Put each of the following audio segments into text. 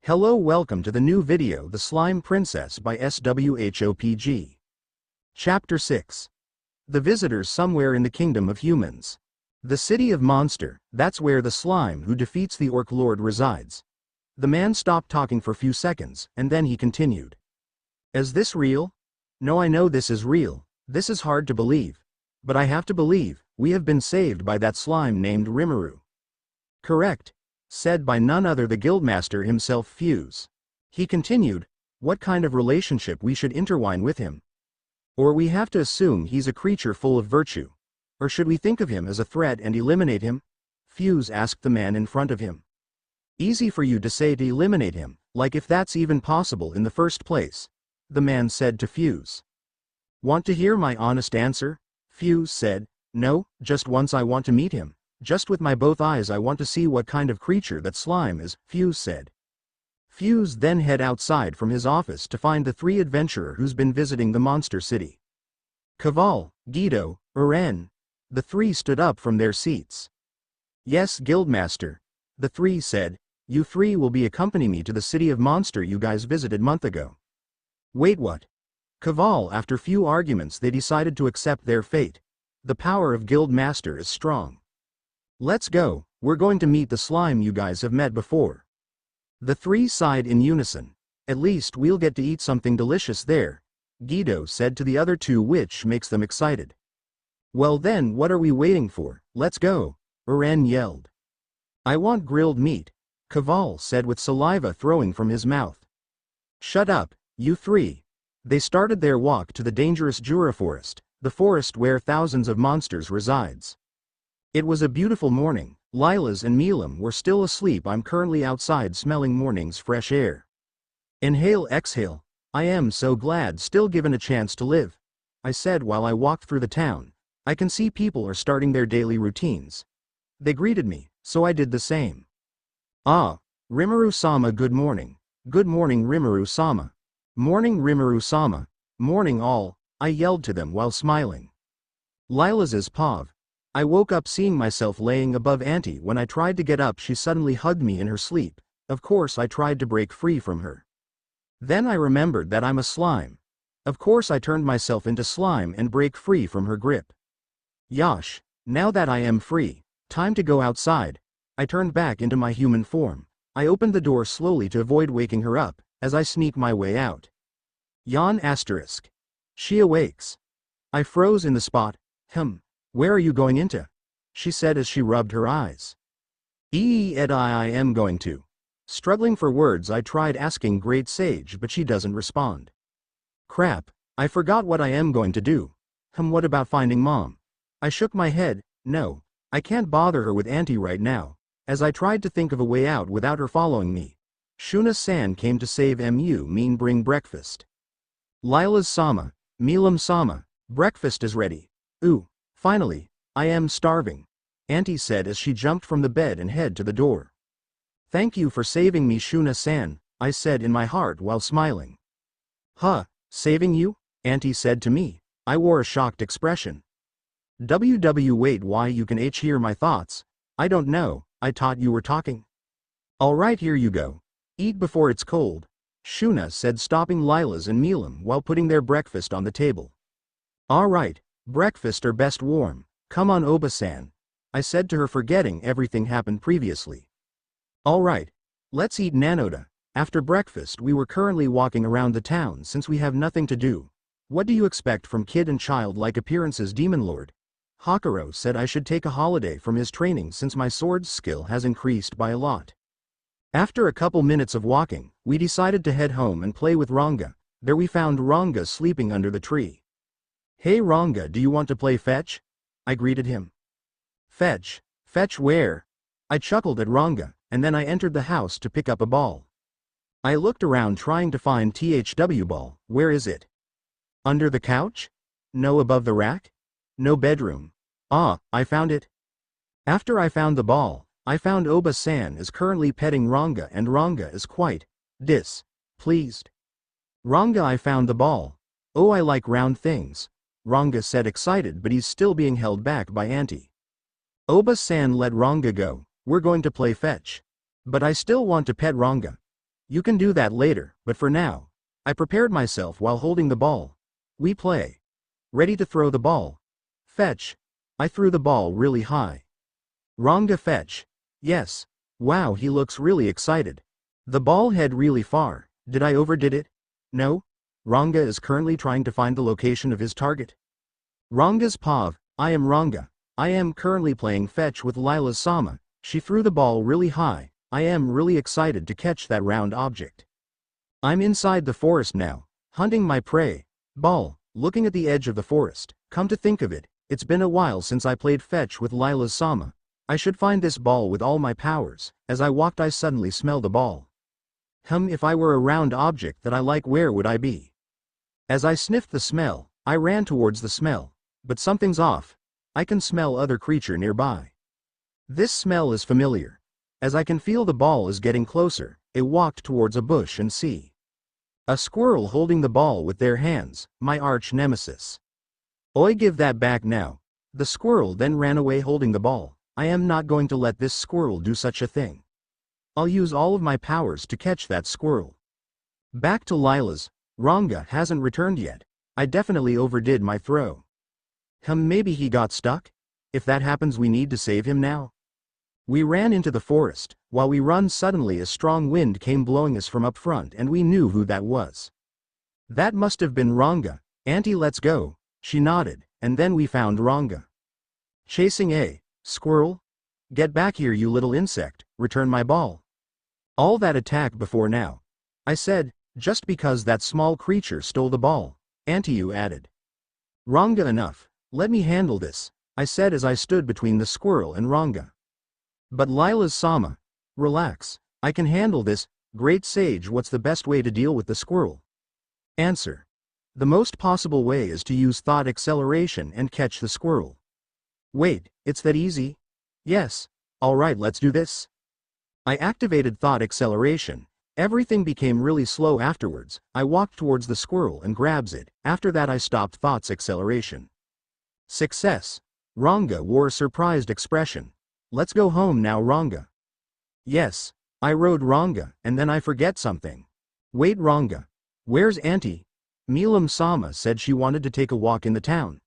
Hello, welcome to the new video The Slime Princess by SWhoPG. Chapter 6. The Visitors Somewhere in the Kingdom of Humans. The City of Monster, that's where the slime who defeats the Orc Lord resides. The man stopped talking for a few seconds, and then he continued. Is this real? No, I know this is real. This is hard to believe. But I have to believe, we have been saved by that slime named Rimuru. Correct. Said by none other the guildmaster himself, Fuse. He continued, what kind of relationship we should intertwine with him? Or we have to assume he's a creature full of virtue. Or should we think of him as a threat and eliminate him? Fuse asked the man in front of him. Easy for you to say to eliminate him, like if that's even possible in the first place, the man said to Fuse. Want to hear my honest answer? Fuse said, no, just once I want to meet him. Just with my both eyes I want to see what kind of creature that slime is, Fuse said. Fuse then head outside from his office to find the three adventurer who's been visiting the monster city. Caval, Guido, Uren. The three stood up from their seats. Yes, Guildmaster. The three said, you three will be accompany me to the city of monster you guys visited month ago. Wait, what? Caval, after few arguments they decided to accept their fate. The power of Guildmaster is strong. Let's go, we're going to meet the slime you guys have met before. The three sighed in unison. At least we'll get to eat something delicious there, Guido said to the other two, which makes them excited. Well then, what are we waiting for? Let's go, Uren yelled. I want grilled meat, Caval said with saliva throwing from his mouth. Shut up, you three. They started their walk to the dangerous Jura forest, the forest where thousands of monsters resides. It was a beautiful morning. Lylas and Milam were still asleep. I'm currently outside smelling morning's fresh air. Inhale, exhale. I am so glad still given a chance to live, I said while I walked through the town. I can see people are starting their daily routines. They greeted me, so I did the same. Ah, Rimuru-sama, good morning. Good morning, Rimuru-sama. Morning, Rimuru-sama. Morning all, I yelled to them while smiling. Lylas's pav. I woke up seeing myself laying above Auntie. When I tried to get up she suddenly hugged me in her sleep. Of course I tried to break free from her. Then I remembered that I'm a slime. Of course I turned myself into slime and break free from her grip. Yosh, now that I am free, time to go outside. I turned back into my human form. I opened the door slowly to avoid waking her up, as I sneak my way out. Yawn asterisk. She awakes. I froze in the spot. Where are you going into? She said as she rubbed her eyes. I am going to. Struggling for words I tried asking Great Sage but she doesn't respond. Crap, I forgot what I am going to do. What about finding Mom? I shook my head. No, I can't bother her with Auntie right now. As I tried to think of a way out without her following me, Shuna-san came to save Mu mean bring breakfast. Lylas-sama, Milam-sama, breakfast is ready. Ooh. Finally, I am starving, Auntie said as she jumped from the bed and headed to the door. Thank you for saving me, Shuna-san, I said in my heart while smiling. Huh, saving you? Auntie said to me. I wore a shocked expression. Wait, why you can hear my thoughts? I don't know, I thought you were talking. Alright, here you go. Eat before it's cold, Shuna said, stopping Lylas and Milam while putting their breakfast on the table. Alright. Breakfast are best warm. Come on, Oba-san, I said to her, forgetting everything happened previously. Alright, let's eat Nanoda. After breakfast we were currently walking around the town since we have nothing to do. What do you expect from kid and child-like appearances, Demon Lord? Hakuro said I should take a holiday from his training since my sword skill has increased by a lot. After a couple minutes of walking, we decided to head home and play with Ranga. There we found Ranga sleeping under the tree. Hey Ranga, do you want to play fetch? I greeted him. Fetch? Fetch where? I chuckled at Ranga, and then I entered the house to pick up a ball. I looked around trying to find THW ball. Where is it? Under the couch? No, above the rack? No bedroom. Ah, I found it. After I found the ball, I found Oba-san is currently petting Ranga and Ranga is quite pleased. Ranga, I found the ball. Oh, I like round things, Ranga said excited, but he's still being held back by Auntie. Oba-san, let Ranga go, we're going to play fetch. But I still want to pet Ranga. You can do that later, but for now. I prepared myself while holding the ball. We play. Ready to throw the ball. Fetch. I threw the ball really high. Ranga fetch. Yes. Wow, he looks really excited. The ball head really far. Did I overdid it? No? Ranga is currently trying to find the location of his target. Ranga's Pav, I am Ranga. I am currently playing fetch with Lylas Sama. She threw the ball really high. I am really excited to catch that round object. I'm inside the forest now, hunting my prey. Ball, looking at the edge of the forest. Come to think of it, it's been a while since I played fetch with Lylas Sama. I should find this ball with all my powers. As I walked I suddenly smelled the ball. If I were a round object that I like, where would I be? As I sniffed the smell, I ran towards the smell. But something's off. I can smell other creature nearby. This smell is familiar. As I can feel the ball is getting closer, it walked towards a bush and see a squirrel holding the ball with their hands, my arch nemesis. Oi, give that back now. The squirrel then ran away holding the ball. I am not going to let this squirrel do such a thing. I'll use all of my powers to catch that squirrel. Back to Lylas. Ranga hasn't returned yet. I definitely overdid my throw. Maybe he got stuck? If that happens, we need to save him now. We ran into the forest. While we run, suddenly a strong wind came blowing us from up front and we knew who that was. That must have been Ranga. Auntie, let's go. She nodded, and then we found Ranga chasing a squirrel. Get back here, you little insect, return my ball. All that attack before now. I said, just because that small creature stole the ball. Auntie, you added. Ranga, enough. Let me handle this, I said as I stood between the squirrel and Ranga. But Lylas Sama. Relax. I can handle this. Great sage, what's the best way to deal with the squirrel? Answer. The most possible way is to use thought acceleration and catch the squirrel. Wait, it's that easy? Yes. Alright, let's do this. I activated thought acceleration. Everything became really slow afterwards. I walked towards the squirrel and grabs it. After that I stopped thought's acceleration. Success. Ranga wore a surprised expression. Let's go home now, Ranga. Yes. I rode Ranga, and then I forget something. Wait, Ranga. Where's Auntie? Milam Sama said she wanted to take a walk in the town.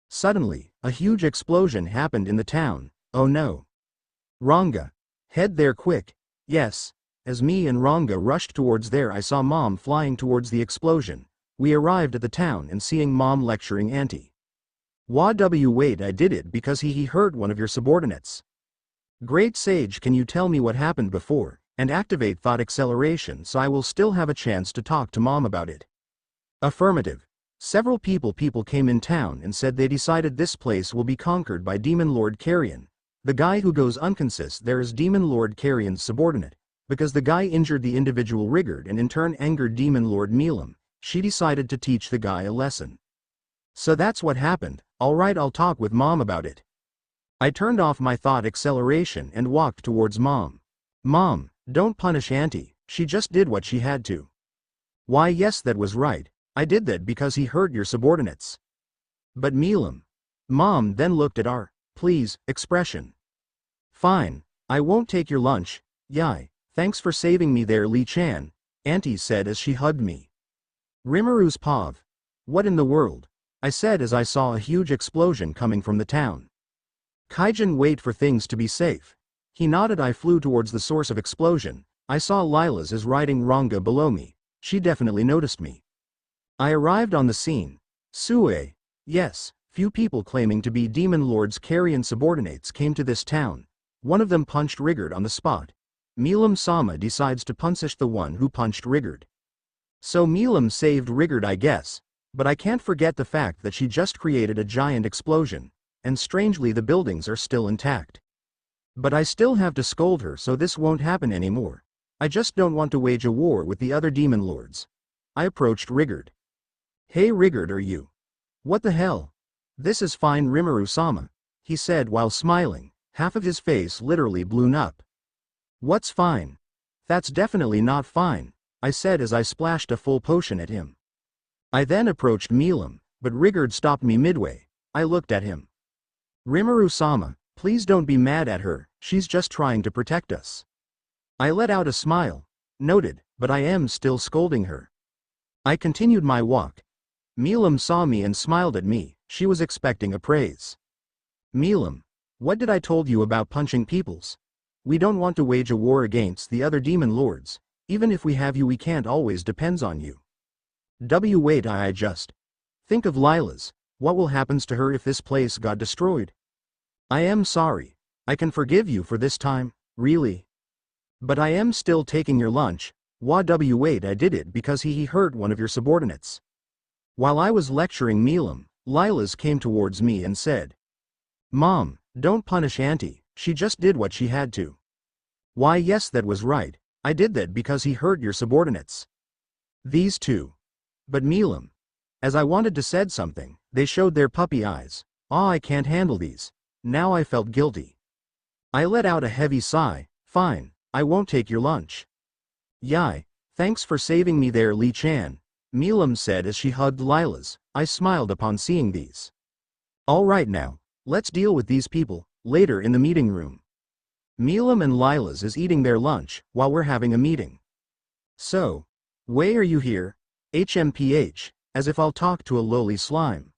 Suddenly, a huge explosion happened in the town. Oh no. Ranga. Head there quick. Yes. As me and Ranga rushed towards there, I saw Mom flying towards the explosion. We arrived at the town and seeing Mom lecturing Auntie. Wait, I did it because he hurt one of your subordinates. Great sage, can you tell me what happened before, and activate thought acceleration so I will still have a chance to talk to Mom about it? Affirmative. Several people came in town and said they decided this place will be conquered by Demon Lord Carrion. The guy who goes unconscious there is Demon Lord Carrion's subordinate. Because the guy injured the individual Rigard and in turn angered Demon Lord Milam, she decided to teach the guy a lesson. So that's what happened. Alright, I'll talk with Mom about it. I turned off my thought acceleration and walked towards Mom. Mom, don't punish Auntie, she just did what she had to. Why, yes, that was right. I did that because he hurt your subordinates. But Milam. Mom then looked at our please expression. Fine, I won't take your lunch. Yai, thanks for saving me there, Lee Chan, Auntie said as she hugged me. Rimuru's Pav. What in the world? I said as I saw a huge explosion coming from the town. Kaijin, wait for things to be safe. He nodded. I flew towards the source of explosion. I saw Lylas is riding Ranga below me. She definitely noticed me. I arrived on the scene. Sue. Yes, few people claiming to be Demon Lord's Carrion subordinates came to this town. One of them punched Rigard on the spot. Milam Sama decides to punish the one who punched Rigard. So Milam saved Rigard, I guess. But I can't forget the fact that she just created a giant explosion. And strangely the buildings are still intact. But I still have to scold her so this won't happen anymore. I just don't want to wage a war with the other Demon Lords. I approached Rigard. Hey Rigard, are you? What the hell? This is fine, Rimuru-sama, he said while smiling. Half of his face literally blew up. What's fine? That's definitely not fine, I said as I splashed a full potion at him. I then approached Milam, but Rigard stopped me midway. I looked at him. Rimuru-sama, please don't be mad at her, she's just trying to protect us. I let out a smile. Noted, but I am still scolding her. I continued my walk. Milam saw me and smiled at me. She was expecting a praise. Milam, what did I told you about punching peoples? We don't want to wage a war against the other demon lords. Even if we have you, we can't always depends on you. Wait, I just think of Lylas. What will happens to her if this place got destroyed? I am sorry. I can forgive you for this time, really. But I am still taking your lunch. Wait, I did it because he hurt one of your subordinates. While I was lecturing Milam, Lylas came towards me and said, Mom, don't punish Auntie, she just did what she had to. Why yes, that was right, I did that because he hurt your subordinates. These two. But Milam. As I wanted to said something, they showed their puppy eyes. I can't handle these. Now I felt guilty. I let out a heavy sigh. Fine, I won't take your lunch. Yai, thanks for saving me there, Li Chan, Milam said as she hugged Lylas. I smiled upon seeing these. All right now, let's deal with these people, later in the meeting room. Milam and Lylas is eating their lunch, while we're having a meeting. So, why are you here? HMPH, as if I'll talk to a lowly slime.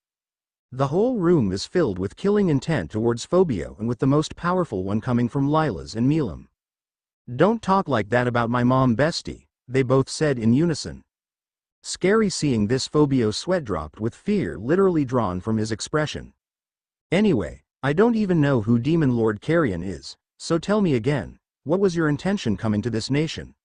The whole room is filled with killing intent towards Phobio, and with the most powerful one coming from Lylas and Milam. Don't talk like that about my mom, bestie, they both said in unison. Scary seeing this. Phobio sweat dropped with fear literally drawn from his expression. Anyway, I don't even know who Demon Lord Carrion is, so tell me again, what was your intention coming to this nation?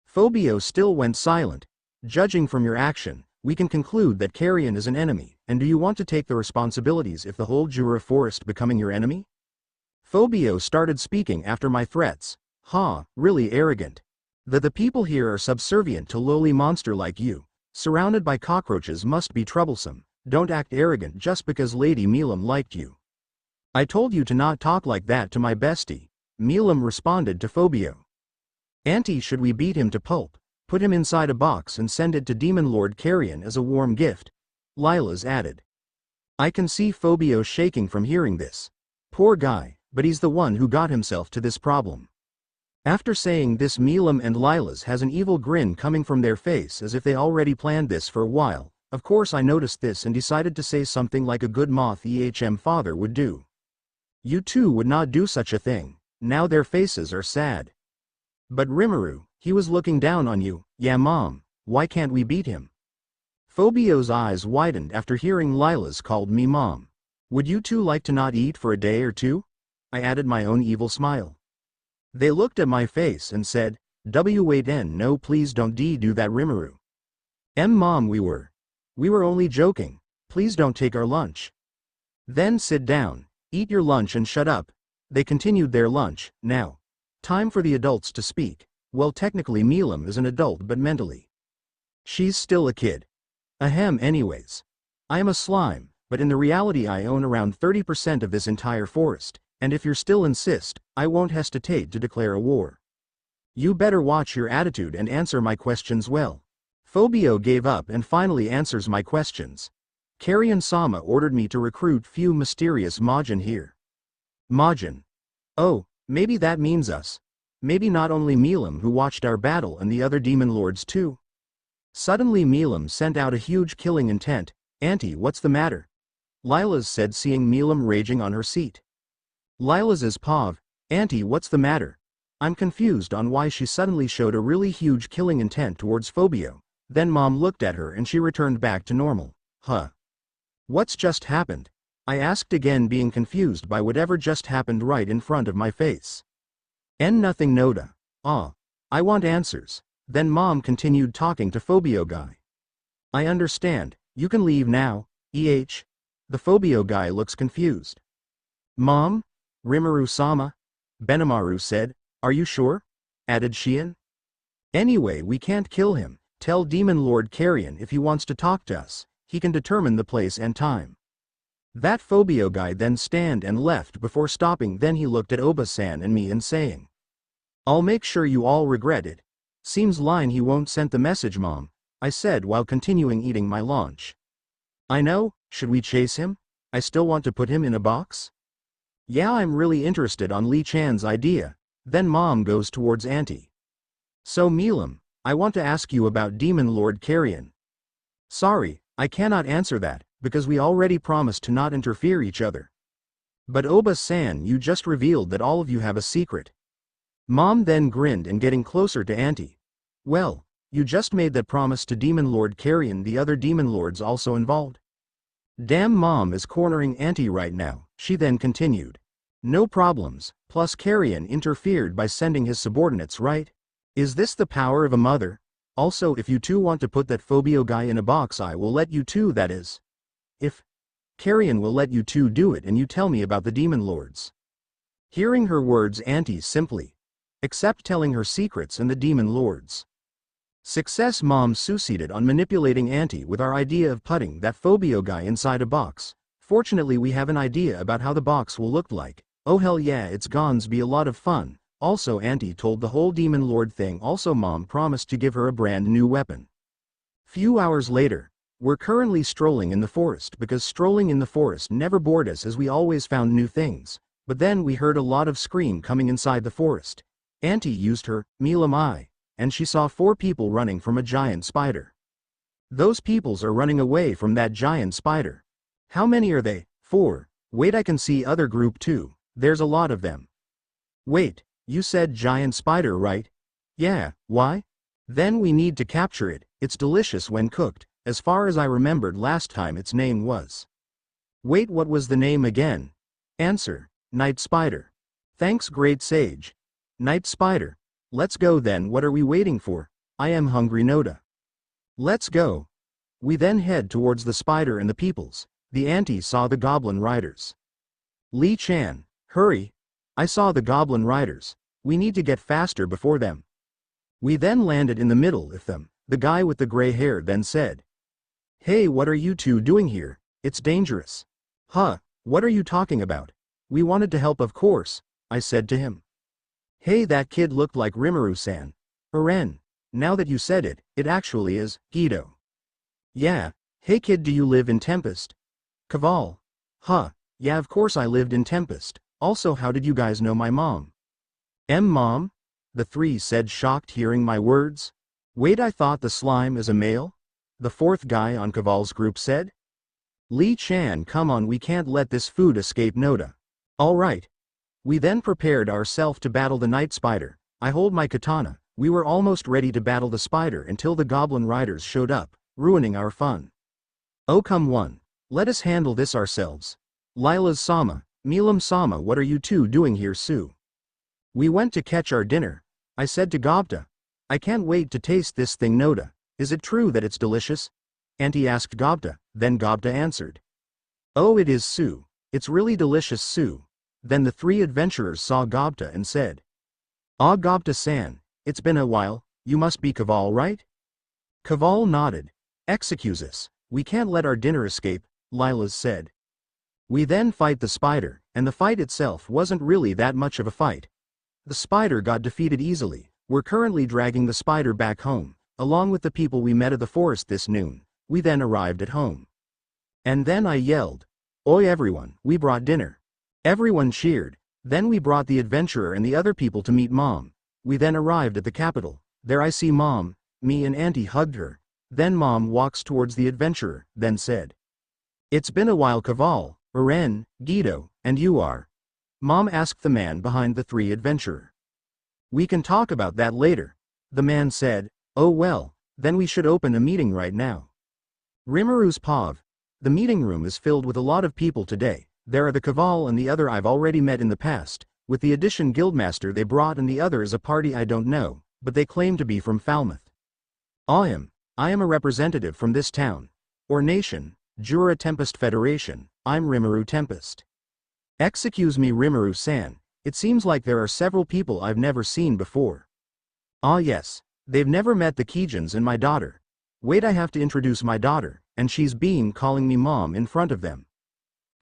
Phobio still went silent. Judging from your action, we can conclude that Carrion is an enemy, and do you want to take the responsibilities if the whole Jura forest becoming your enemy? Phobio started speaking after my threats. Really arrogant. The people here are subservient to lowly monster like you. Surrounded by cockroaches must be troublesome. Don't act arrogant just because Lady Milam liked you. I told you to not talk like that to my bestie, Milam responded to Phobio. Auntie, should we beat him to pulp, put him inside a box and send it to Demon Lord Carrion as a warm gift? Lylas added. I can see Phobio shaking from hearing this. Poor guy, but he's the one who got himself to this problem. After saying this, Milam and Lylas has an evil grin coming from their face as if they already planned this for a while. Of course I noticed this and decided to say something like a good moth EHM father would do. You two would not do such a thing. Now their faces are sad. But Rimuru, he was looking down on you. Yeah mom, why can't we beat him? Phobio's eyes widened after hearing Lylas called me mom. Would you two like to not eat for a day or two? I added my own evil smile. They looked at my face and said, wait, no please don't do that Rimuru. Mom, we were only joking, please don't take our lunch. Then sit down, eat your lunch and shut up. They continued their lunch. Now, time for the adults to speak. Well, technically Milam is an adult, but mentally she's still a kid. Anyways. I am a slime, but in the reality I own around 30% of this entire forest. And if you're still insist, I won't hesitate to declare a war. You better watch your attitude and answer my questions well. Phobio gave up and finally answers my questions. Carrion-sama ordered me to recruit few mysterious Majin here. Majin. Oh, maybe that means us. Maybe not only Milam who watched our battle and the other demon lords too. Suddenly Milam sent out a huge killing intent. Auntie, what's the matter? Lylas said, seeing Milam raging on her seat. Lylas's Pav, Auntie, what's the matter? I'm confused on why she suddenly showed a really huge killing intent towards Phobio. Then Mom looked at her and she returned back to normal. What's just happened? I asked again, being confused by whatever just happened right in front of my face. Nothing Noda. I want answers. Then Mom continued talking to Phobio guy. I understand, you can leave now, The Phobio guy looks confused. Mom? Rimuru-sama? Benimaru said, are you sure? Added Shion. Anyway, we can't kill him. Tell Demon Lord Carrion if he wants to talk to us, he can determine the place and time. That Phobio guy then stand and left before stopping. Then he looked at Oba-san and me and saying, I'll make sure you all regret it. Seems line he won't send the message, Mom, I said while continuing eating my lunch. I know, should we chase him? I still want to put him in a box? Yeah, I'm really interested on Li Chan's idea. Then Mom goes towards Auntie. So Milam, I want to ask you about Demon Lord Carrion. Sorry, I cannot answer that, because we already promised to not interfere each other. But Oba-san, you just revealed that all of you have a secret. Mom then grinned and getting closer to Auntie. Well, you just made that promise to Demon Lord Carrion, the other Demon Lords also involved? Damn, Mom is cornering Auntie right now, she then continued. No problems, plus Carrion interfered by sending his subordinates, right? Is this the power of a mother? Also, if you two want to put that Phobio guy in a box, I will let you two, that is. If Carrion will let you two do it and you tell me about the Demon Lords. Hearing her words, Auntie simply accept telling her secrets and the Demon Lords. Success. Mom succeeded on manipulating Auntie with our idea of putting that Phobio guy inside a box. Fortunately, we have an idea about how the box will look like. Oh hell yeah, it's gonna be a lot of fun. Also, Auntie told the whole Demon Lord thing. Also, Mom promised to give her a brand new weapon. Few hours later, we're currently strolling in the forest because strolling in the forest never bored us as we always found new things. But then we heard a lot of scream coming inside the forest. Auntie used her Milam eye, and she saw 4 people running from a giant spider. Those peoples are running away from that giant spider. How many are they? 4. Wait, I can see other group too. There's a lot of them. Wait, you said giant spider, right? Yeah, why? Then we need to capture it. It's delicious when cooked. As far as I remembered last time, its name was. Wait, what was the name again? Answer: Night Spider. Thanks, great sage. Night Spider. Let's go then. What are we waiting for? I am hungry, Noda. Let's go. We then head towards the spider and the peoples. The auntie saw the goblin riders. Lee-chan, hurry. I saw the goblin riders. We need to get faster before them. We then landed in the middle of them. The guy with the gray hair then said, Hey, what are you two doing here? It's dangerous. Huh, what are you talking about? We wanted to help, of course, I said to him. Hey, that kid looked like Rimuru-san. Eren. Now that you said it, it actually is, Guido. Yeah. Hey kid, do you live in Tempest? Caval. Huh, yeah, of course I lived in Tempest. Also, how did you guys know my mom? Mom? The 3 said, shocked hearing my words. Wait, I thought the slime is a male? The 4th guy on Caval's group said. Lee-chan, come on, we can't let this food escape, Noda. Alright. We then prepared ourselves to battle the night spider. I hold my katana. We were almost ready to battle the spider until the goblin riders showed up, ruining our fun. Oh come on. Let us handle this ourselves. Lylas-sama, Milam-sama, what are you two doing here, Sue? We went to catch our dinner. I said to Gobta. I can't wait to taste this thing, Noda. Is it true that it's delicious? Auntie asked Gobta. Then Gobta answered. Oh, it is, Sue. It's really delicious, Sue. Then the 3 adventurers saw Gobta and said. Ah, Gobta-san, it's been a while. You must be Caval, right? Caval nodded. Excuse us. We can't let our dinner escape, Lylas said. We then fight the spider, and the fight itself wasn't really that much of a fight. The spider got defeated easily. We're currently dragging the spider back home, along with the people we met at the forest this noon. We then arrived at home. And then I yelled, Oi everyone, we brought dinner. Everyone cheered. Then we brought the adventurer and the other people to meet Mom. We then arrived at the capital. There I see Mom. Me and Auntie hugged her. Then Mom walks towards the adventurer, then said. It's been a while, Caval, Eren, Guido, and you are. Mom asked the man behind the 3 adventurer. We can talk about that later. The man said, oh well, then we should open a meeting right now. Rimuru's Pav. The meeting room is filled with a lot of people today. There are the Caval and the other I've already met in the past, with the addition Guildmaster they brought, and the other is a party I don't know, but they claim to be from Falmouth. I am a representative from this town, or nation, Jura Tempest Federation. I'm Rimuru Tempest. Excuse me, Rimuru-san, it seems like there are several people I've never seen before. Ah yes, they've never met the Kijans and my daughter. Wait, I have to introduce my daughter, and she's calling me Mom in front of them.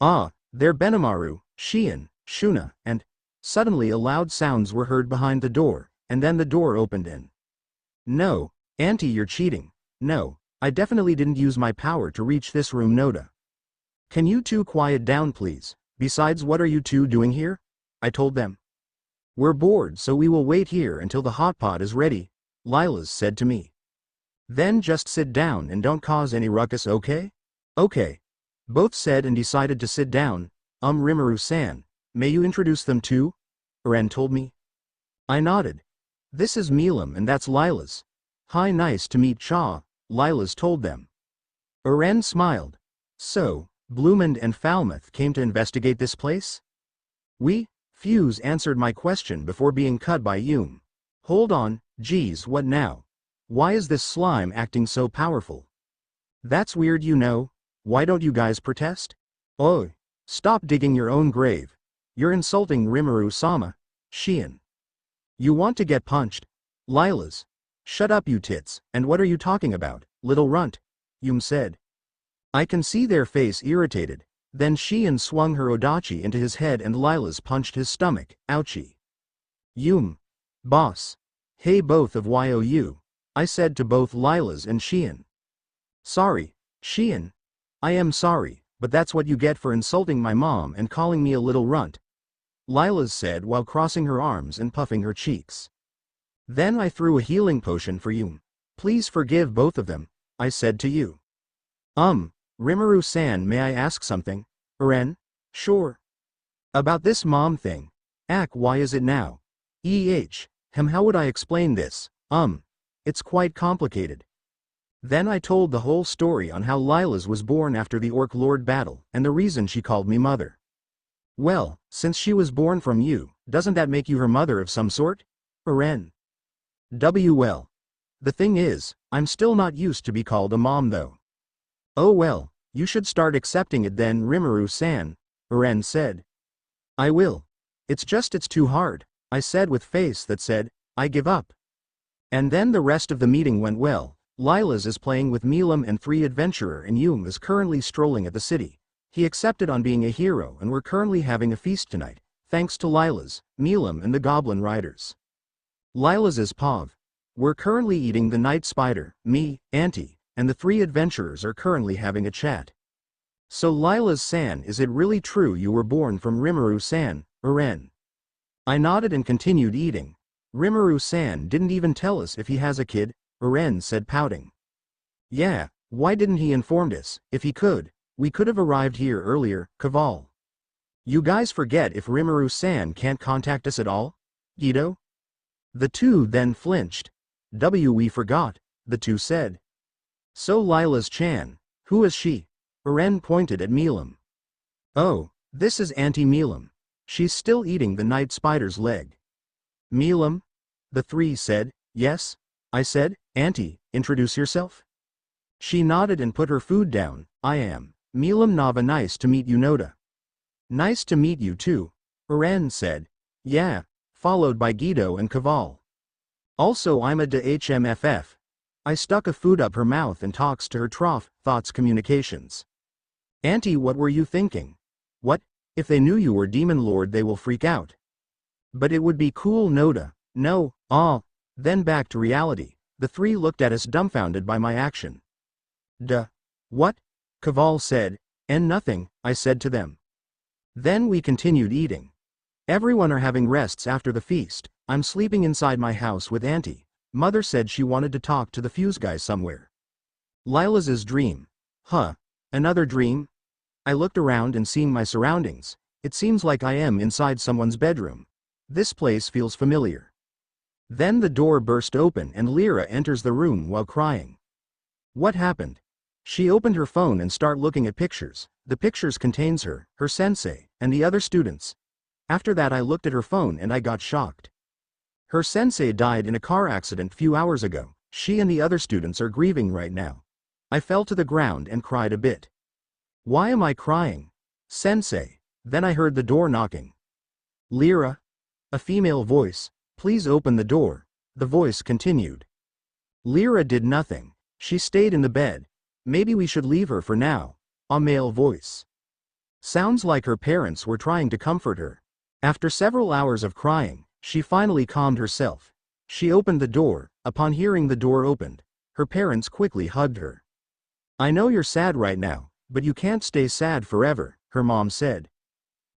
Ah, they're Benimaru, Shion, Shuna, and... Suddenly a loud sounds were heard behind the door, and then the door opened in. No, Auntie, you're cheating. No, I definitely didn't use my power to reach this room, Noda. Can you two quiet down, please? Besides, what are you two doing here? I told them. We're bored, so we will wait here until the hot pot is ready. Lylas said to me. Then just sit down and don't cause any ruckus, okay? Okay. Both said and decided to sit down. Rimuru-san, may you introduce them too? Ren told me. I nodded. This is Milam and that's Lylas. Hi, nice to meet Cha, Lylas told them. Ren smiled. So, Bloomond and Falmouth came to investigate this place? We, Fuse answered my question before being cut by Yum. Hold on, geez, what now? Why is this slime acting so powerful? That's weird, you know. Why don't you guys protest? Oh, stop digging your own grave. You're insulting Rimuru-sama, Shion. You want to get punched? Lylas. Shut up, you tits, and what are you talking about, little runt? Yum said. I can see their face irritated. Then Shion swung her odachi into his head and Lylas punched his stomach, ouchie. Yum. Boss. Hey both of you. I said to both Lylas and Shion. Sorry, Shion. I am sorry, but that's what you get for insulting my mom and calling me a little runt. Lylas said while crossing her arms and puffing her cheeks. Then I threw a healing potion for you. Please forgive both of them, I said to you. Rimuru-san, may I ask something? Ren? Sure. About this mom thing. Why is it now? How would I explain this? It's quite complicated. Then I told the whole story on how Lylas was born after the Orc Lord battle, and the reason she called me mother. Well, since she was born from you, doesn't that make you her mother of some sort? Ren. Well. The thing is, I'm still not used to be called a mom though. Oh well, you should start accepting it then, Rimuru-san, Ren said. I will. It's too hard, I said with face that said, I give up. And then the rest of the meeting went well. Lylas is playing with Milam and 3 adventurer and Yum is currently strolling at the city. He accepted on being a hero and we're currently having a feast tonight, thanks to Lylas, Milam and the Goblin Riders. Lylas is Pav. We're currently eating the night spider, me, Auntie, and the 3 adventurers are currently having a chat. So Lylas-san, is it really true you were born from Rimuru-san, Ren? I nodded and continued eating. Rimuru-san didn't even tell us if he has a kid, Ren said pouting. Yeah, why didn't he inform us? If he could, we could have arrived here earlier, Kaval. You guys forget if Rimuru-san can't contact us at all? Guido? The 2 then flinched. We forgot, the 2 said. So Lylas-chan, who is she? Ren pointed at Milam. Oh, this is Auntie Milam. She's still eating the night spider's leg. Milam? The 3 said, yes. I said, Auntie, introduce yourself. She nodded and put her food down. I am Milam Nava, nice to meet you Noda. Nice to meet you too, Ren said. Yeah, followed by Guido and Kaval. Also I'm a DHMFF. I stuck a food up her mouth and talks to her trough, thoughts communications. Auntie, what were you thinking? What? If they knew you were Demon Lord they will freak out. But it would be cool Noda. No, Then back to reality. The 3 looked at us dumbfounded by my action. Duh. What? Kaval said. And nothing, I said to them. Then we continued eating. Everyone are having rests after the feast. I'm sleeping inside my house with Auntie. Mother said she wanted to talk to the Fuse guy somewhere. Lylas's dream. Huh. Another dream? I looked around and seeing my surroundings. It seems like I am inside someone's bedroom. This place feels familiar. Then the door burst open and Lyra enters the room while crying. What happened? She opened her phone and started looking at pictures. The pictures contains her, her sensei, and the other students. After that I looked at her phone and I got shocked. Her sensei died in a car accident few hours ago. She and the other students are grieving right now. I fell to the ground and cried a bit. Why am I crying? Sensei. Then I heard the door knocking. Lyra? A female voice. Please open the door. The voice continued. Lyra did nothing. She stayed in the bed. Maybe we should leave her for now. A male voice. Sounds like her parents were trying to comfort her. After several hours of crying, she finally calmed herself. She opened the door. Upon hearing the door opened, her parents quickly hugged her. I know you're sad right now, but you can't stay sad forever, her mom said.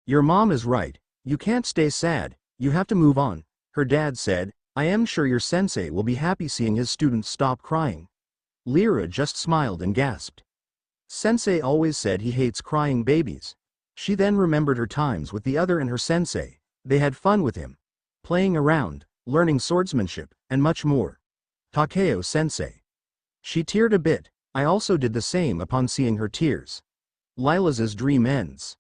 Your mom is right. You can't stay sad. You have to move on, her dad said. I am sure your sensei will be happy seeing his students stop crying. Lyra just smiled and gasped. Sensei always said he hates crying babies. She then remembered her times with the other and her sensei. They had fun with him, playing around, learning swordsmanship, and much more. Takeo sensei. She teared a bit. I also did the same upon seeing her tears. Lylas's dream ends.